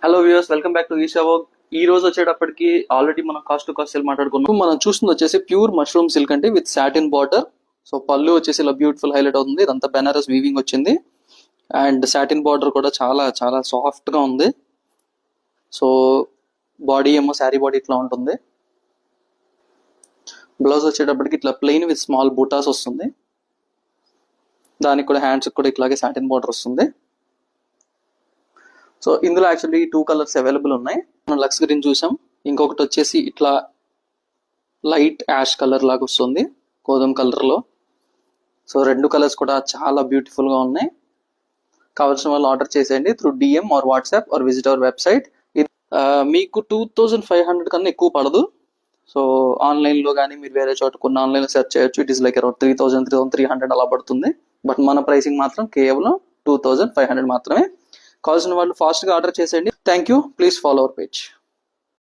Hello viewers, welcome back to Esha work. ఈ రోజు వచ్చేటప్పటికి ఆల్రెడీ మనం కాస్ట్ టు కాస్ట్ సేల్ మాట్లాడుకున్నాం. మనం చూస్తుంది వచ్చేసి ప్యూర్ మష్రూమ్ సిల్క్ అండి విత్ సాటిన్ బార్డర్. సో పళ్ళు వచ్చేసి ఇలా బ్యూటిఫుల్ హైలైట్ అవుతుంది. ఇదంతా బెనారస్ వీవింగ్ వచ్చింది అండ్ సాటిన్ బార్డర్ కూడా చాలా చాలా సాఫ్ట్ గా ఉంది. సో బాడీ ఏమో శారీ బాడీ ఇట్లా ఉంటుంది. బ్లౌజ్ వచ్చేటప్పటికి ఇట్లా ప్లెయిన్ విత్ స్మాల్ బూటాస్ వస్తుంది. దానికి కూడా హ్యాండ్స్ కూడా ఇట్లాగే సాటిన్ బార్డర్ వస్తుంది. సో ఇందులో యాక్చువల్లీ 2 కలర్స్ అవైలబుల్ ఉన్నాయి. మనం లక్స్ గ్రీన్ చూసాం, ఇంకొకటి వచ్చేసి ఇట్లా లైట్ యాష్ కలర్ లాగా వస్తుంది గోధుమ కలర్ లో. సో 2 కలర్స్ కూడా చాలా బ్యూటిఫుల్ గా ఉన్నాయి. కావాల్సిన వాళ్ళు ఆర్డర్ చేసేయండి through DM are WhatsApp or visit our website. మీకు 2500 కన్నా ఎక్కువ పడదు. సో ఆన్లైన్ లో కానీ మీరు వేరే చోట కొన్ని ఆన్లైన్ లో సెర్చ్ చేయొచ్చు. ఇట్ ఈస్ లైక్ అరౌండ్ 3300 అలా పడుతుంది. బట్ మన ప్రైసింగ్ మాత్రం కేవలం 2500 మాత్రమే. కావాల్సిన వాళ్ళు ఫాస్ట్ గా ఆర్డర్ చేసేయండి. Thank you. Please follow our page.